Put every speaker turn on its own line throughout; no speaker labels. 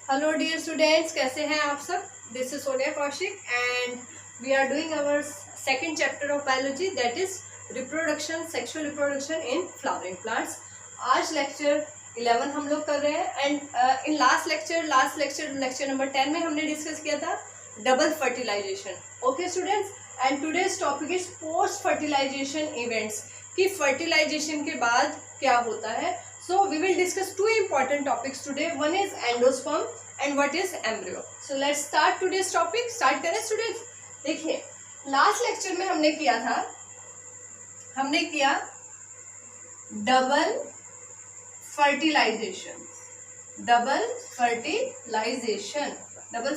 Hello dear students, कैसे हैं आप सब। This is Sonia Kaushik and we are doing our second chapter of biology, that is reproduction, sexual reproduction in flowering plants. आज lecture 11 हम लोग कर रहे हैं and in last lecture number 10 में हमने डिस्कस किया था double fertilisation. Okay students, and today's topic is post fertilisation events, कि फर्टिलाइजेशन के बाद क्या होता है। So we will discuss two important topics today. One is endosperm and what is embryo. So let's start today's topic. Start करें students। देखिए last lecture में हमने किया डबल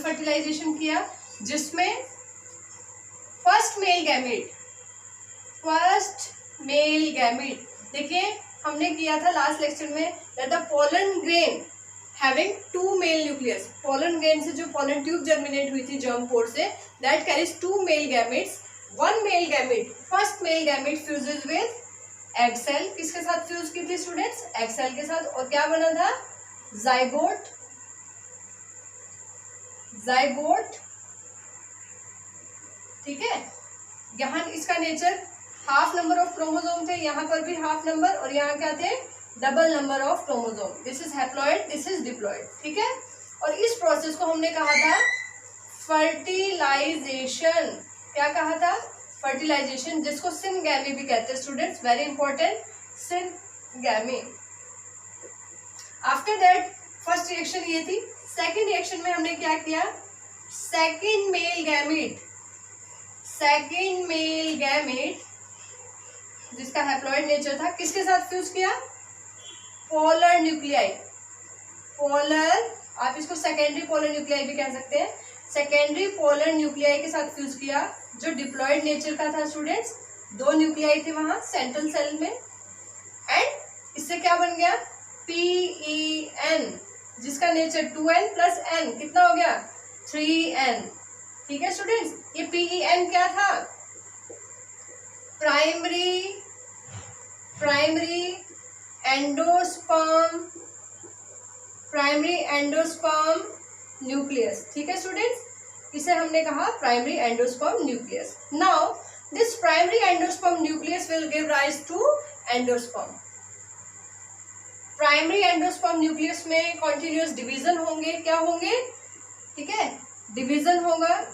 फर्टिलाइजेशन किया, जिसमें फर्स्ट मेल गैमेट देखिए हमने किया था लास्ट लेक्चर में that the pollen grain having two male nucleus. Pollen grain से जो पोलन ट्यूब जर्मिनेट हुई थी जर्म पोर से, that carries two male gametes. One male gamete, first male gamete fuses with egg cell. किसके साथ fuse की थी students? Egg cell के साथ। और क्या बना था? जाइगोट। ठीक है, यहाँ इसका nature half number of chromosome थे, यहाँ पर भी हाफ नंबर, और यहाँ क्या थे? Double number of chromosome. This is haploid, this is diploid. ठीक है, और इस प्रोसेस को हमने कहा था फर्टिलाइजेशन। क्या कहा था? फर्टिलाइजेशन, जिसको सिनगैमी भी कहते हैं students, very important, syngamy. After that first reaction ये थी। सेकेंड रिएक्शन में हमने क्या किया? सेकेंड मेल गैमेट जिसका हैप्लॉइड नेचर था, किसके साथ फ्यूज किया? Polar nuclei. आप इसको सेकेंडरी पोलर न्यूक्लियाई भी कह सकते हैं। सेकेंडरी पोलर न्यूक्लियाई के साथ फ्यूज किया, जो डिप्लॉइड नेचर का था स्टूडेंट्स। दो न्यूक्लियाई थे वहां सेंट्रल सेल में, एंड इससे क्या बन गया? PEN, जिसका नेचर 2N प्लस N कितना हो गया? 3N। ठीक है स्टूडेंट्स, ये PEN क्या था? Primary endosperm nucleus. ठीक है स्टूडेंट्स, इसे हमने कहा primary endosperm nucleus. Now this primary endosperm nucleus will give rise to endosperm. Primary endosperm nucleus में कॉन्टिन्यूअस डिवीजन होंगे। क्या होंगे? ठीक है, डिवीजन होगा,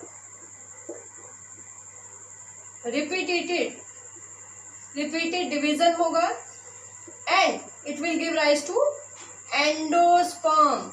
रिपीटेड डिवीजन होगा, and it will give rise to endosperm.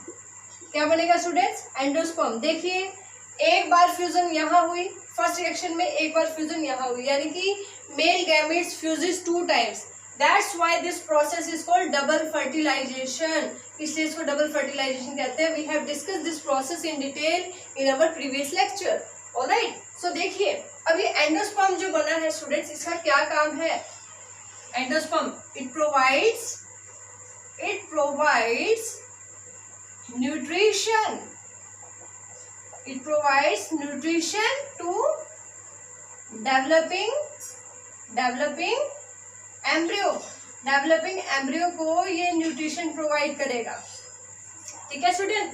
क्या बनेगा स्टूडेंट्स? एंडोस्पर्म। देखिए एक बार फ्यूजन यहाँ हुई, फर्स्ट रिएक्शन में एक बार फ्यूजन यहाँ हुई, यानी कि male gametes fuses 2 times. That's why this process is called double fertilization. इसलिए इसको डबल फर्टिलाइजेशन कहते हैं। We have discuss this process in detail in our previous lecture. Alright, so देखिए अब ये एंडोस्पर्म जो बना है स्टूडेंट्स, इसका क्या काम है? Endosperm it provides nutrition to developing embryo को ये न्यूट्रिशन प्रोवाइड करेगा। ठीक है स्टूडेंट,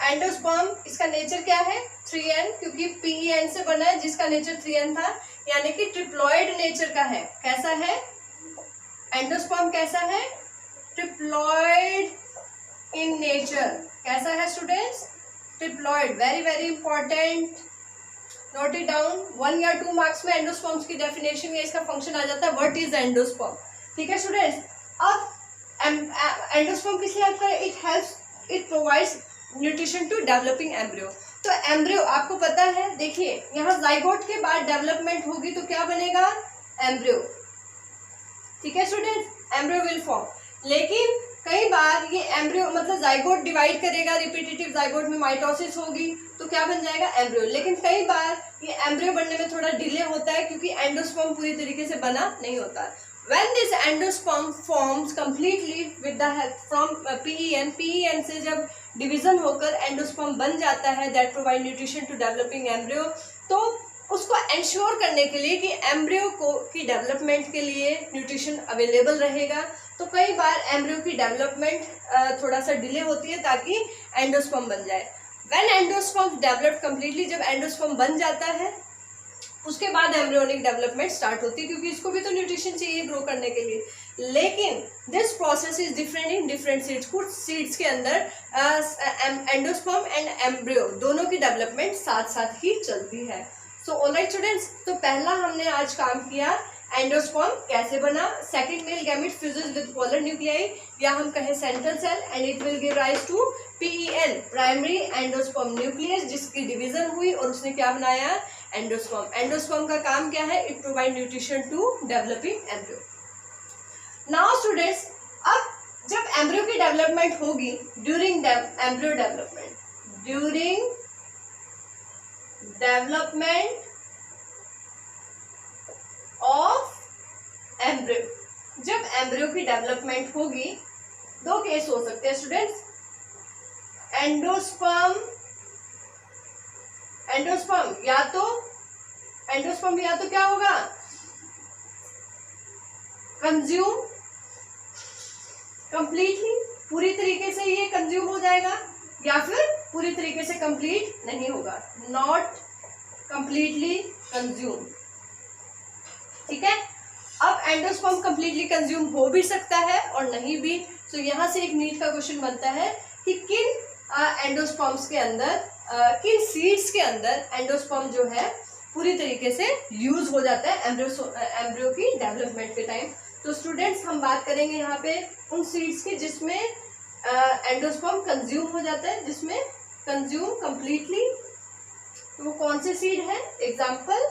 एंडोस्पर्म इसका नेचर क्या है? 3N, क्योंकि PEN से बना है जिसका नेचर 3N था, यानी कि ट्रिप्लॉइड नेचर का है। कैसा है एंडोस्पर्म? कैसा है? Triploid in nature. कैसा है students? Triploid. Very very important, note it down. 1 या 2 मार्क्स में एंडोस्पर्म्स की डेफिनेशन या इसका फंक्शन आ जाता है, व्हाट इज एंडोस्पर्म। ठीक है स्टूडेंट्स, अब एंडोस्पर्म किससे हेल्प करे? It provides nutrition to developing embryo. तो एम्ब्रियो आपको पता है, देखिए यहाँ जाइगोट के बाद डेवलपमेंट होगी तो क्या बनेगा? एम्ब्रियो। ठीक है स्टूडेंट्स, एम्ब्रियो विल फॉर्म। लेकिन कई बार ये एम्ब्रियो मतलब जाइगोट डिवाइड करेगा, रिपीटेटिव जाइगोट में माइटोसिस होगी तो क्या बन जाएगा? एम्ब्रियो। लेकिन कई बार ये एम्ब्रियो बनने में थोड़ा डिले होता है, क्योंकि एंडोस्पर्म पूरी तरीके से बना नहीं होता। When this endosperm forms completely with the help from PEN से जब डिवीजन होकर एंडोस्पर्म बन जाता है, that provide nutrition to developing embryo, तो उसको इंश्योर करने के लिए कि एम्ब्रियो को की डेवलपमेंट के लिए न्यूट्रिशन अवेलेबल रहेगा, तो कई बार एम्ब्रियो की डेवलपमेंट थोड़ा सा डिले होती है ताकि एंडोस्पर्म बन जाए। व्हेन एंडोस्पर्म डेवलप कंप्लीटली, जब एंडोस्पर्म बन जाता है उसके बाद एम्ब्रियोनिक डेवलपमेंट स्टार्ट होती है, क्योंकि इसको भी तो न्यूट्रिशन चाहिए ग्रो करने के लिए। लेकिन this process is different in different seeds. कुछ सीड्स के अंदर एंडोस्पर्म एंड एम्ब्रियो दोनों की डेवलपमेंट साथ साथ ही चलती है। सो ऑलराइट स्टूडेंट्स, तो पहला हमने आज काम किया एंडोस्पर्म कैसे बना। Second, male gamete fuses with polar nuclei, या हम कहें central cell, and it will give rise to PEN, primary endosperm nucleus, जिसकी डिवीजन हुई और उसने क्या बनाया, एंडोस्पर्म। एंडोस्पर्म का काम क्या है, it provide nutrition to developing embryo. Now students, अब जब एम्ब्रियो की डेवलपमेंट होगी, during embryo development, during development of embryo, जब एम्ब्रियो की डेवलपमेंट होगी, दो केस हो सकते हैं स्टूडेंट्स। एंडोस्पर्म या तो क्या होगा, कंज्यूम कंप्लीटली, पूरी तरीके से ये कंज्यूम हो जाएगा, या फिर पूरी तरीके से कंप्लीट नहीं होगा, नॉट कंप्लीटली कंज्यूम। ठीक है, अब एंडोस्पर्म कंप्लीटली कंज्यूम हो भी सकता है और नहीं भी। तो यहाँ से एक नीट का क्वेश्चन बनता है कि किन एंडोस्पर्म्स के अंदर, किन सीड्स के अंदर एंडोस्पर्म जो है पूरी तरीके से यूज हो जाता है एम्ब्रियो की डेवलपमेंट के टाइम। तो स्टूडेंट्स, हम बात करेंगे यहाँ पे उन सीड्स की जिसमें एंडोस्पर्म कंज्यूम हो जाता है, जिसमें कंज्यूम कंप्लीटली। तो वो कौन से सीड है, एग्जाम्पल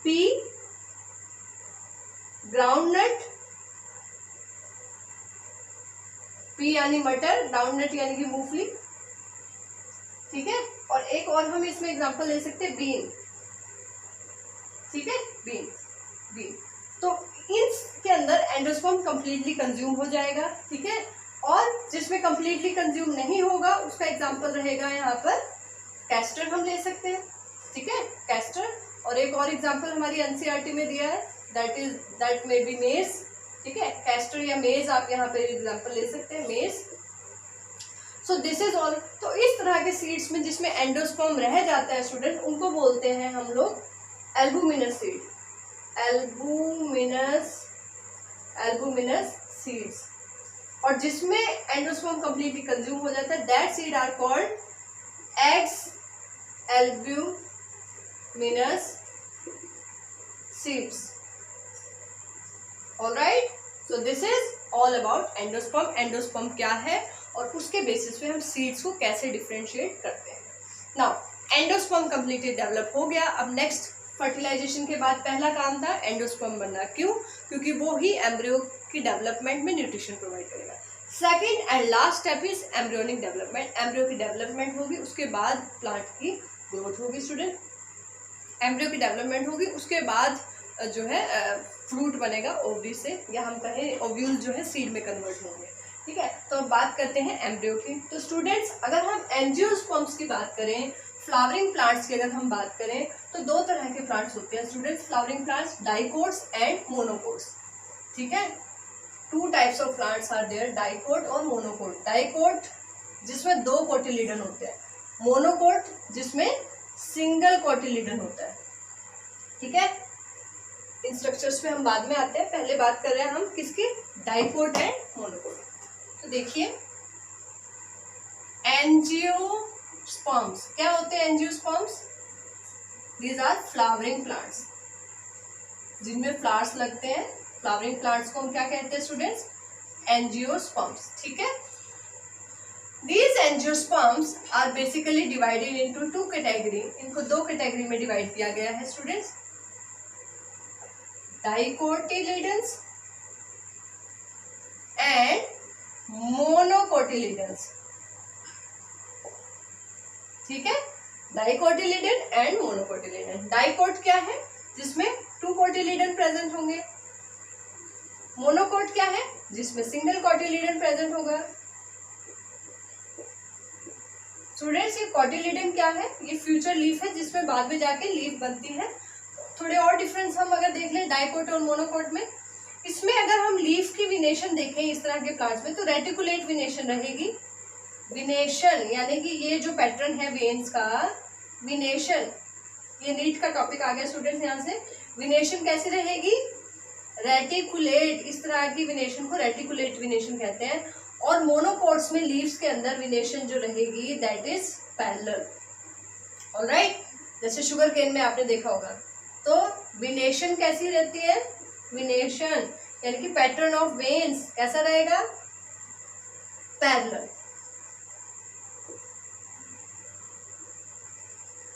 पी, ग्राउंडनट, पी यानी मटर, ग्राउंडनट यानी कि मूंगफली। ठीक है, और एक और हम इसमें एग्जांपल ले सकते हैं, बीन। ठीक है, बीन। तो इसके अंदर एंडोस्पर्म कंप्लीटली कंज्यूम हो जाएगा। ठीक है, और जिसमें कंप्लीटली कंज्यूम नहीं होगा उसका एग्जांपल रहेगा यहाँ पर कैस्टर, हम ले सकते हैं। ठीक है, कैस्टर। और एक और एग्जांपल हमारी एनसीईआरटी में दिया है, दैट मे बी मेज। ठीक है, कैस्टर या मेज आप यहाँ पे एग्जांपल ले सकते हैं, मेज। सो दिस इज ऑल। तो इस तरह के सीड्स में जिसमें एंडोस्पर्म रह जाता है स्टूडेंट, उनको बोलते हैं हम लोग एल्बुमिनस सीड, एल्बुमिनस सीड्स। और जिसमें एंडोस्पर्म कंप्लीटली कंज्यूम हो जाता है, that seed are called ex albuminous seeds. Alright, so this is all about endosperm. Endosperm क्या है और उसके बेसिस पे हम सीड्स को कैसे डिफरेंशिएट करते हैं। नाउ एंडोस्पर्म कंप्लीटली डेवलप हो गया। अब नेक्स्ट, फर्टिलाइजेशन के बाद पहला काम था एंडोस्पर्म बनना। क्यों? क्योंकि वो ही एम्ब्रियो की डेवलपमेंट में न्यूट्रिशन प्रोवाइड करेगा। Second and last step is embryonic development. Embryo की डेवलपमेंट होगी, उसके बाद प्लांट की ग्रोथ होगी। स्टूडेंट, एम्ब्रियो की डेवलपमेंट होगी, उसके बाद जो है फ्रूट बनेगा ओवरी से, या हम कहें ओव्यूल जो है सीड में कन्वर्ट होंगे। ठीक है, तो अब बात करते हैं एम्ब्रियो की। तो स्टूडेंट्स, अगर हम एंजियोस्पर्म्स की बात करें, फ्लावरिंग प्लांट्स की अगर हम बात करें, तो दो तरह के प्लांट्स होते हैं students, flowering plants, dicots and monocots. ठीक है, two types of plants are there, dicot और मोनोकोट। डाइकोट जिसमें दो कोटिलीडन होते हैं, मोनोकोट जिसमें सिंगल कोटिलीडन होता है। ठीक है, इन स्ट्रक्चर्स पे हम बाद में आते हैं, पहले बात कर रहे हैं हम किसकी, डाइकोट एंड मोनोकोट। तो देखिए, एंजियोस्पर्म्स क्या होते हैं, angiosperms these are flowering plants, जिनमें फ्लावर्स लगते हैं। फ्लावरिंग प्लांट्स को हम क्या कहते हैं स्टूडेंट्स, एंजियोस्पर्म्स। ठीक है, These angiosperms are basically divided into two category। इनको दो कैटेगरी में डिवाइड किया गया है स्टूडेंट्स, डाइकोटिलीडन्स एंड मोनोकोटिलीडन्स। ठीक है, डाइकोटिलीडन एंड मोनोकोटिलीडन। डाइकोट क्या है, जिसमें टू कोटिलीडन प्रेजेंट होंगे। मोनोकोट क्या है, जिसमें सिंगल कोटिलीडन प्रेजेंट होगा। स्टूडेंट्स, ये कोटिलीडन क्या है, ये फ्यूचर लीफ है जिसमें बाद में जाके लीफ बनती है। थोड़े और डिफरेंस हम अगर देख लें डाइकोट और मोनोकोट में, इसमें अगर हम लीफ की विनेशन देखें इस तरह के प्लांट्स में तो रेटिकुलेट विनेशन रहेगी। विनेशन यानी कि ये जो पैटर्न है वेन्स का, विनेशन, ये नीट का टॉपिक आ गया स्टूडेंट्स यहाँ से। विनेशन कैसी रहेगी? रेटिकुलेट, इस तरह की विनेशन को रेटिकुलेट विनेशन कहते हैं। और मोनोकोट्स में लीव्स के अंदर विनेशन जो रहेगी दैट इज पैरेलल। ऑलराइट, जैसे शुगर केन में आपने देखा होगा। तो विनेशन कैसी रहती है? विनेशन यानी कि पैटर्न ऑफ वेन्स कैसा रहेगा? पैरेलल,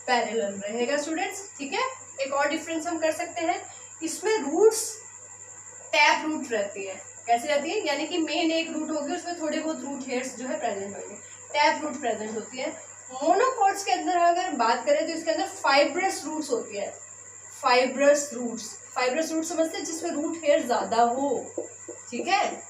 पैरेलल रहेगा स्टूडेंट्स। ठीक है, एक और डिफरेंस हम कर सकते हैं, इसमें रूट्स टैप रूट रहती है। कैसे रहती है? यानी कि मेन एक रूट होगी, उसमें थोड़े बहुत रूट हेयर्स जो है प्रेजेंट होंगे, टैप रूट प्रेजेंट होती है। मोनोकोट्स के अंदर अगर बात करें तो इसके अंदर फाइब्रस रूट्स होती है। फाइब्रस रूट्स, फाइब्रस रूट समझते हैं जिसमें रूट हेयर ज्यादा हो। ठीक है,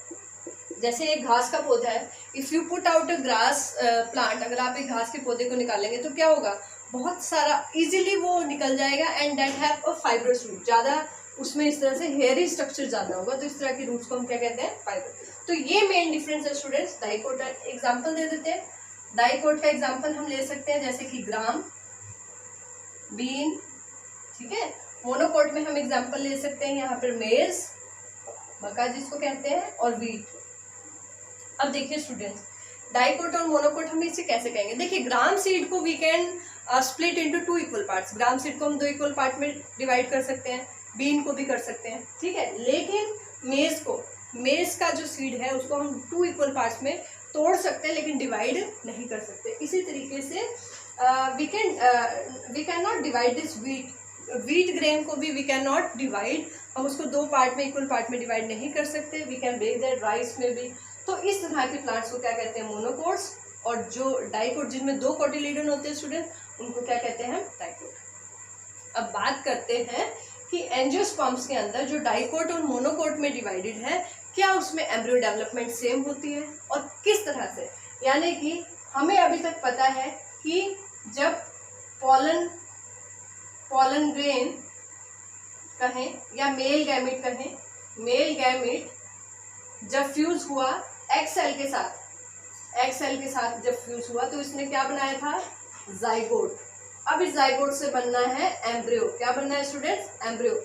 जैसे एक घास का पौधा है, if you put out a grass plant, अगर आप एक घास के पौधे को निकालेंगे तो क्या होगा? बहुत सारा इजीली वो निकल जाएगा and that have a fibrous root, ज्यादा उसमें इस तरह से हेयरी स्ट्रक्चर ज्यादा होगा, तो इस तरह की रूट्स को हम क्या कहते हैं? फाइबर। तो ये मेन डिफरेंस है स्टूडेंट्स। डाइकोट एग्जांपल दे देते हैं। डाइकोट का एग्जांपल हम ले सकते हैं जैसे कि ग्राम, बीन। ठीक है, मोनोकोट में हम एग्जांपल ले सकते हैं यहाँ पर मेज, मक्का जिसको कहते हैं, और वीट। अब देखिए स्टूडेंट्स, डाइकोट और मोनोकोट हम इसे कैसे कहेंगे? देखिए, ग्राम सीड को we can split into 2 equal parts. Gram seed को हम 2 इक्वल पार्ट में डिवाइड कर सकते हैं, बीन को भी कर सकते हैं। ठीक है, लेकिन मेज को, मेज का जो सीड है उसको हम 2 इक्वल पार्ट्स में तोड़ सकते हैं लेकिन डिवाइड नहीं कर सकते। इसी तरीके से we can not divide this wheat, wheat grain को भी वी कैन नॉट डिवाइड, हम उसको 2 पार्ट में, इक्वल पार्ट में डिवाइड नहीं कर सकते। We can break that rice में भी। तो इस तरह के प्लांट्स को क्या कहते हैं? मोनोकोट्स। और जो डाइकोट जिनमें 2 कोटिलीडन होते हैं स्टूडेंट, उनको क्या कहते हैं? डाइकोट। अब बात करते हैं कि एंजियोस्पर्म्स के अंदर जो डाइकोट और मोनोकोट में डिवाइडेड है, क्या उसमें एम्ब्रियो डेवलपमेंट सेम होती है और किस तरह से? यानी कि हमें अभी तक पता है कि जब पॉलन ग्रेन कहें या मेल गैमिट कहें, मेल गैमिट जब फ्यूज हुआ एग सेल के साथ, एग सेल के साथ जब फ्यूज हुआ तो इसने क्या बनाया था? जाइगोट। अब इस जाइगोट से बनना है एम्ब्रियो। क्या बनना है स्टूडेंट्स? एम्ब्रियो।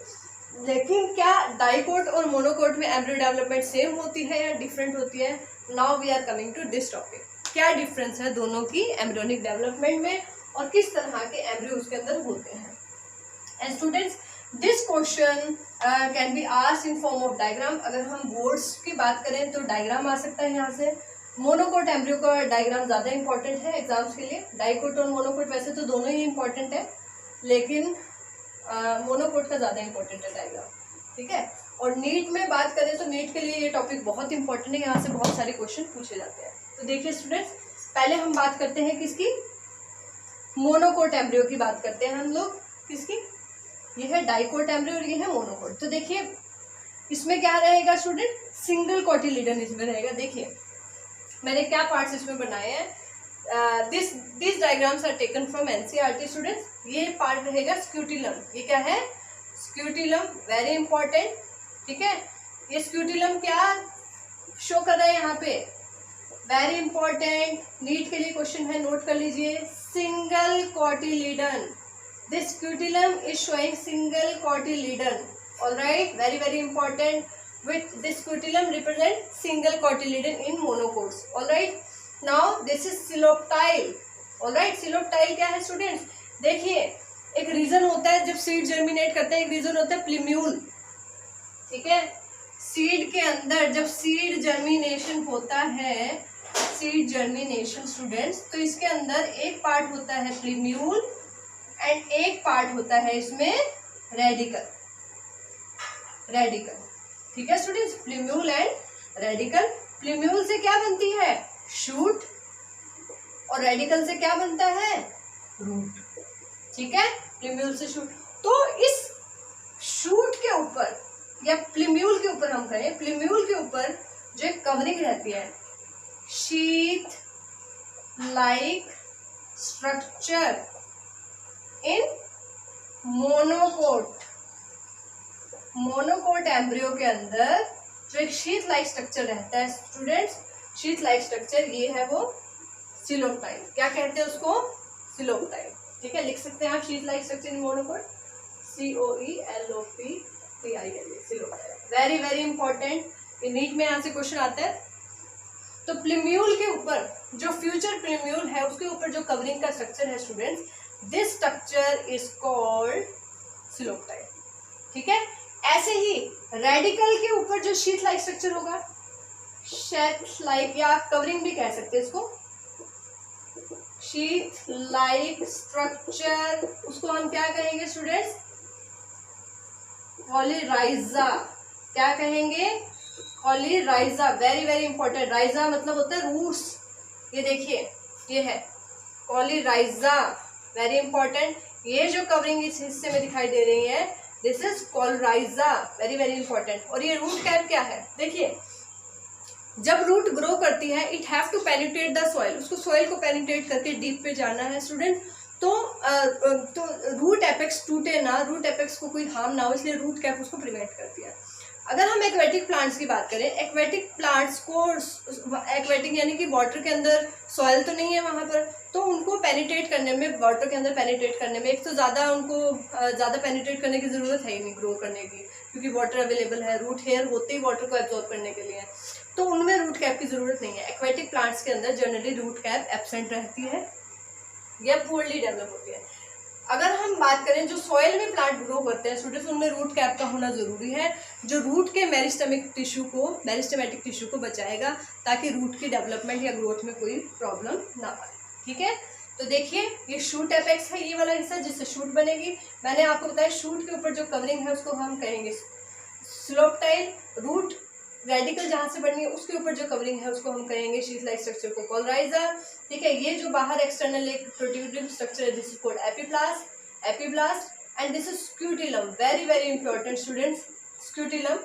लेकिन क्या डाइकोट और मोनोकोट में एम्ब्रियो डेवलपमेंट सेम होती है या डिफरेंट होती है? Now we are coming to this topic. क्या डिफरेंस है दोनों की एम्ब्रियोनिक डेवलपमेंट में और किस तरह के एम्ब्रियो उसके अंदर होते हैं? And students, this question can be asked in form of diagram. अगर हम बोर्ड्स की बात करें तो डायग्राम आ सकता है यहाँ से। मोनोकोट एम्ब्रियो का डायग्राम ज़्यादा इंपॉर्टेंट है एग्जाम्स के लिए। डाइकोट और मोनोकोट वैसे तो दोनों ही इंपॉर्टेंट है, लेकिन मोनोकोट का ज़्यादा इंपॉर्टेंट है डायग्राम। ठीक है, और नीट में बात करें तो नीट के लिए ये टॉपिक बहुत इंपॉर्टेंट है, यहाँ से बहुत सारे क्वेश्चन पूछे जाते हैं। तो देखिए स्टूडेंट्स, पहले हम बात करते हैं किसकी? मोनोकोट एम्ब्रियो की बात करते हैं हम लोग। किसकी? ये है डाइकोट एम्ब्रियो और ये है मोनोकोट। तो देखिए इसमें क्या रहेगा स्टूडेंट? सिंगल कोटिलीडन इसमें रहेगा। देखिए मैंने क्या पार्ट्स इसमें बनाए हैं। This diagrams are taken from NCERT students. ये पार्ट रहेगा स्क्यूटिलम। ये क्या है? Scutellum, very important. ठीक है, ये स्क्यूटिलम क्या शो कर रहा है यहाँ पे? वेरी इंपॉर्टेंट, नीट के लिए क्वेश्चन है, नोट कर लीजिए। Single cotyledon, this scutellum is showing single cotyledon. Alright, very very important, with this scutellum represent single cotyledon in monocots. All right, now this is coleoptile. All right, coleoptile क्या है students? देखिए एक reason होता है जब seed germinate करते हैं, एक रीजन होता है प्लीम्यूल। ठीक है, सीड के अंदर जब सीड जर्मिनेशन होता है, सीड जर्मिनेशन स्टूडेंट्स, तो इसके अंदर एक पार्ट होता है प्लीम्यूल एंड एक पार्ट होता है इसमें रेडिकल। रेडिकल, ठीक है स्टूडेंट्स, प्लीम्यूल एंड रेडिकल। प्लीम्यूल से क्या बनती है? शूट। और रेडिकल से क्या बनता है? रूट। ठीक है, प्लीम्यूल से शूट। तो इस शूट के ऊपर या प्लीम्यूल के ऊपर हम कहें, प्लीम्यूल के ऊपर जो एक कवरिंग रहती है, sheath like structure in monocot. Monocot embryo के अंदर जो एक शीट लाइक स्ट्रक्चर रहता है स्टूडेंट्स, शीट लाइक स्ट्रक्चर, ये है वो सिलोप्टाइल। क्या कहते हैं उसको? सिलोप्टाइल। ठीक है, लिख सकते हैं आप sheet like structure in monocot, COELOPTIL, coleoptile. Very very important, ये नीट में यहाँ से क्वेश्चन आता है। तो प्लीम्यूल के ऊपर जो फ्यूचर प्लीम्यूल है उसके ऊपर जो कवरिंग का स्ट्रक्चर है students, this structure is called coleoptile. ठीक है, ऐसे ही रेडिकल के ऊपर जो शीट लाइक स्ट्रक्चर होगा, शेल्फ लाइक या कवरिंग भी कह सकते हैं इसको, शीट लाइक स्ट्रक्चर, उसको हम क्या कहेंगे स्टूडेंट्स? कॉलीराइजा। क्या कहेंगे? कॉलीराइजा। वेरी वेरी इंपॉर्टेंट, राइजा मतलब होता है रूट्स। ये देखिए, ये है कॉलीराइजा, वेरी इंपॉर्टेंट। ये जो कवरिंग इस हिस्से में दिखाई दे रही है, this is coleorhiza, very very important. और ये रूट कैप क्या है? देखिए, जब रूट ग्रो करती है, it have to penetrate the soil, उसको सॉइल को पेनिट्रेट करके डीप पे जाना है स्टूडेंट। तो रूट एपेक्स टूटे ना, रूट एपेक्स को कोई हार्म ना हो, इसलिए रूट कैप उसको प्रिवेंट करती है। अगर हम एक्वेटिक प्लांट्स की बात करें, एक्वेटिक प्लांट्स को, एक्वेटिक यानी कि वाटर के अंदर सॉइल तो नहीं है वहाँ पर, तो उनको पेनिट्रेट करने में, वाटर के अंदर पेनिट्रेट करने में, एक तो ज़्यादा उनको ज़्यादा पेनिट्रेट करने की ज़रूरत है ही नहीं ग्रो करने की, क्योंकि वाटर अवेलेबल है, रूट हेयर होते ही वाटर को एब्जॉर्ब करने के लिए, तो उनमें रूट कैप की ज़रूरत नहीं है। एक्वेटिक प्लांट्स के अंदर जनरली रूट कैप एब्सेंट रहती है या पुअरली डेवलप होती है। अगर हम बात करें जो सॉइल में प्लांट ग्रो करते हैं स्टूडेंट्स, उनमें रूट कैप का होना ज़रूरी है, जो रूट के मेरिस्टेमेटिक टिश्यू को बचाएगा, ताकि रूट की डेवलपमेंट या ग्रोथ में कोई प्रॉब्लम ना आए। ठीक है, तो देखिए, ये शूट एपेक्स है, ये वाला हिस्सा जिससे शूट बनेगी। मैंने आपको बताया शूट के ऊपर जो कवरिंग है उसको हम कहेंगे स्लोपटाइल। रूट रेडिकल जहाँ से बनी है उसके ऊपर जो कवरिंग है उसको हम कहेंगे शीट लाइक स्ट्रक्चर को कॉलराइजा। ठीक है, ये जो बाहर एक्सटर्नल एक प्रोट्रूडिंग स्ट्रक्चर है, this is called epiblast and this is scutellum. Very very important students, scutellum.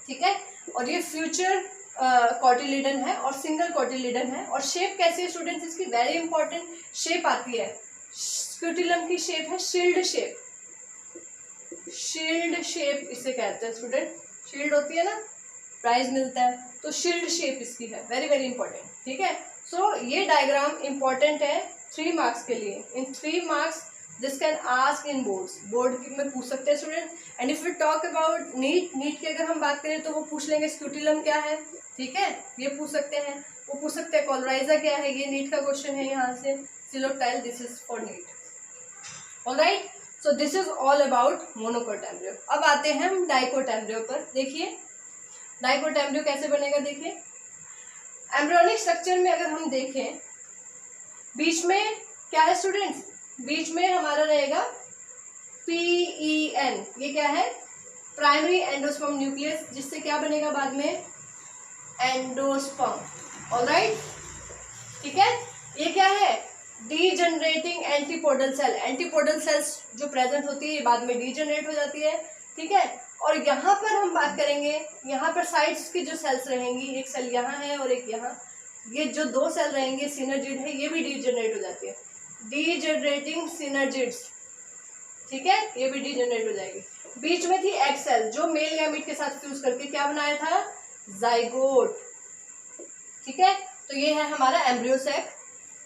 ठीक है, और ये फ्यूचर कॉटिलिडन है और सिंगल कॉटिलिडन है। और शेप कैसी है स्टूडेंट्स इसकी? वेरी इंपॉर्टेंट शेप आती है। स्क्यूटिलम की शेप है शील्ड शेप, शील्ड शेप इसे कहते हैं स्टूडेंट। शील्ड होती है ना, प्राइज मिलता है, तो शील्ड शेप इसकी है, वेरी वेरी इंपॉर्टेंट। ठीक है, सो ये डायग्राम इंपॉर्टेंट है 3 मार्क्स के लिए। In 3 marks this can ask in boards, board में पूछ सकते हैं student. And if you talk about NEET की अगर हम बात करें तो वो पूछ लेंगे स्क्यूटिलम क्या है। ठीक है, ये पूछ सकते हैं, वो पूछ सकते हैं कॉलराइजा क्या है, ये नीट का क्वेश्चन है यहाँ से। Coleoptile, this is for NEET. Alright, so this is all about monocot embryo. अब आते हैं हम डाइकोट एम्ब्रियो पर। देखिए डाइकोट एम्ब्रियो कैसे बनेगा। देखिए, एम्ब्रियोनिक स्ट्रक्चर में अगर हम देखें, बीच में क्या है स्टूडेंट्स? बीच में हमारा रहेगा PEN, ये क्या है? प्राइमरी एंडोस्पर्म न्यूक्लियस, जिससे क्या बनेगा बाद में? एंडोस्पर्म। ऑलराइट, ठीक है, ये क्या है? डीजनरेटिंग एंटीपोडल सेल। एंटीपोडल सेल्स जो प्रेजेंट होती है ये बाद में डीजनरेट हो जाती है। ठीक है, और यहाँ पर हम बात करेंगे, यहाँ पर साइड्स की जो सेल्स रहेंगी, एक सेल यहाँ है और एक यहाँ, ये जो 2 सेल रहेंगे सिनर्जिड है, ये भी डीजनरेट हो जाती है, डीजनरेटिंग सिनर्जिड्स। ठीक है, ये भी डीजनरेट हो जाएगी। बीच में थी एग सेल, जो मेल गैमीट के साथ फ्यूज करके क्या बनाया था? जाइगोट। ठीक है, तो ये है हमारा एम्ब्रियो सैक।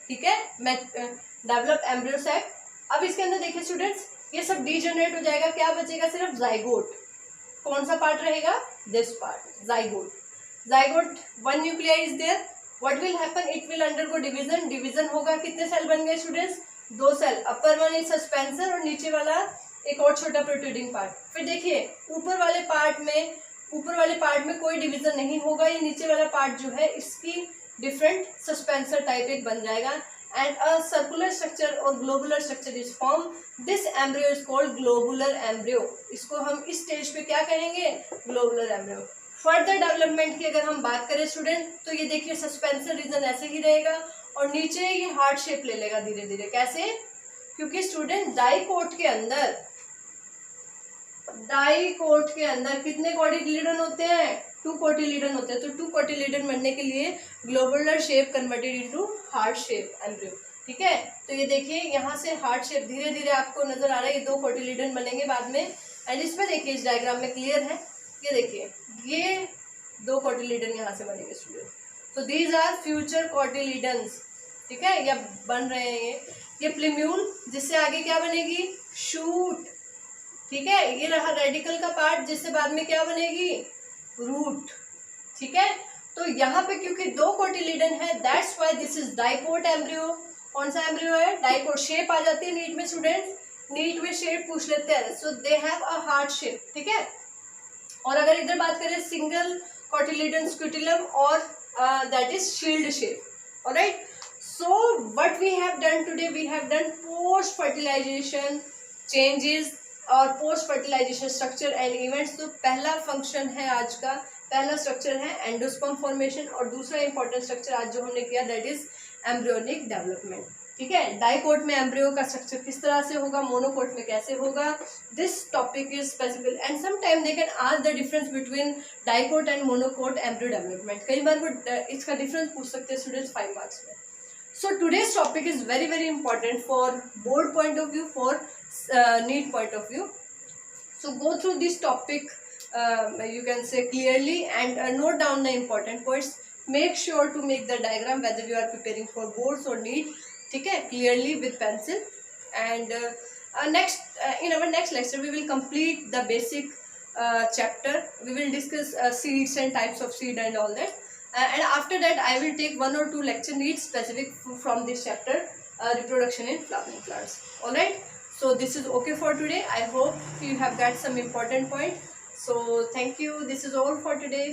ठीक है, डेवलप एम्ब्रियो सैक। अब इसके अंदर देखिए स्टूडेंट्स, ये सब डीजनरेट हो जाएगा, क्या बचेगा? सिर्फ जाइगोट। कौन सा पार्ट रहेगा? This part, zygote. Zygote 1 nuclei is there, what will happen? It will undergo division. Division होगा, कितने सेल बन गए students? 2 cell, upper one is suspensor और नीचे वाला एक और छोटा प्रोट्रूडिंग पार्ट। फिर देखिए ऊपर वाले पार्ट में कोई डिवीजन नहीं होगा, ये नीचे वाला पार्ट जो है इसकी डिफरेंट सस्पेंसर टाइप एक बन जाएगा एंड अ सर्कुलर स्ट्रक्चर और globular structure is form. This embryo is called globular embryo. इसको हम इस स्टेज पे क्या कहेंगे? Globular embryo. फर्दर डेवलपमेंट की अगर हम बात करें स्टूडेंट, तो ये देखिए सस्पेंसर रीजन ऐसे ही रहेगा और नीचे ये हार्ट शेप ले लेगा धीरे धीरे। कैसे? क्योंकि स्टूडेंट डाइकोट के अंदर कितने कोटिलिडन होते हैं? 2 कोटिलिडन होते हैं। तो 2 कोटिलिडन बनने के लिए globular shape converted into heart shape embryo. ठीक है, तो ये देखिए यहाँ से हार्ट शेप धीरे धीरे आपको नजर आ रहा है, ये 2 कोटिलिडन बनेंगे बाद में। एंड इसमें देखिए इस डायग्राम में क्लियर है, ये देखिए ये 2 कोटिलीडन यहाँ से बनेंगे student. So these are future cotyledons, ठीक है, या बन रहे हैं ये प्लीम्यूल, जिससे आगे क्या बनेगी, शूट, ठीक है। ये रहा रेडिकल का पार्ट, जिससे बाद में क्या बनेगी, रूट, ठीक है। तो यहाँ पे क्योंकि 2 कोटिलीडन है, that's why this is dicot embryo. कौन सा एम्ब्रियो है, डाइकोट। शेप आ जाती है नीट में स्टूडेंट, नीट में शेप पूछ लेते हैं, so they have a heart shape, ठीक है। और अगर इधर बात करें सिंगल कोटिलीडन स्क्यूटिलम, और that is shield shape, alright. So what we have done today, we have done post fertilization changes और post fertilization structure and events. तो पहला फंक्शन है आज का, पहला स्ट्रक्चर है एंडोस्पर्म फॉर्मेशन, और दूसरा इंपॉर्टेंट स्ट्रक्चर आज जो हमने किया दैट इज एम्ब्रियोनिक डेवलपमेंट, ठीक है। डाइकोट में एम्ब्रियो का स्ट्रक्चर किस तरह से होगा, मोनोकोट में कैसे होगा, this topic is specific and some time they can ask the difference between dicot and monocot embryo development. कई बार वो इसका डिफरेंस पूछ सकते हैं स्टूडेंट्स 5 मार्क्स में। So today's topic is very very important for board point of view, for NEET point of view. So go through this topic, you can say clearly, and note down the important points. Make sure to make the diagram whether you are preparing for boards or NEET, ठीक है, clearly with pencil. And in our next lecture we will complete the basic chapter. We will discuss seeds and types of seed and all that. And after that I will take 1 or 2 lecture needs specific from this chapter, reproduction in flowering plants, alright. So this is okay for today. I hope you have got some important point. So thank you, this is all for today.